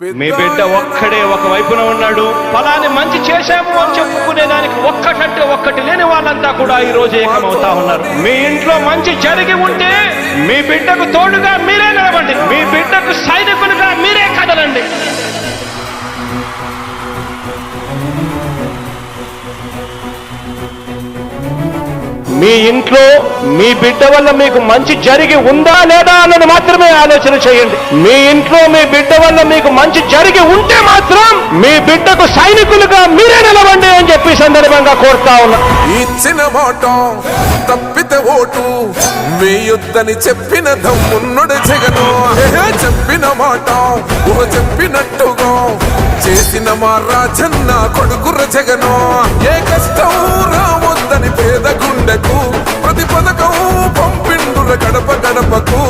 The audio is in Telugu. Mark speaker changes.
Speaker 1: మీ బిడ్డ ఒక్కడే ఒక వైపున ఉన్నాడు. ఫలాన్ని మంచి చేశాము అని చెప్పుకునేదానికి ఒక్కటంటే ఒక్కటి లేని వాళ్ళంతా కూడా ఈ రోజు ఏకమవుతా ఉన్నారు. మీ ఇంట్లో మంచి జరిగి ఉంటే మీ బిడ్డకు తోడుగా మీరే నిలబండి. మీ బిడ్డకు సైనికులుగా మీరే కదలండి. మీ ఇంట్లో మీ బిడ్డ వల్ల మీకు మంచి జరిగి ఉందా లేదా అన్నది మాత్రమే ఆలోచన చేయండి. మీ ఇంట్లో మీ బిడ్డ వల్ల మీకు మంచి జరిగి ఉంటే మాత్రం మీ బిడ్డకు సైనికులుగా మీరే నిలవండి అని చెప్పి సందర్భంగా కోరుతా ఉన్నా.
Speaker 2: ఇచ్చిన మాట తప్పితే ఓటు వేయొద్దని చెప్పిన దమ్మున్నడు జగను. చెప్పిన మాట చెప్పినట్టుగా చేసిన మా రాజన్న కొడుకుర జగను. ఏ కష్టం రావద్దని పేద గుండెకు ప్రతి పథకం పంపిండుర గడప గడపకు.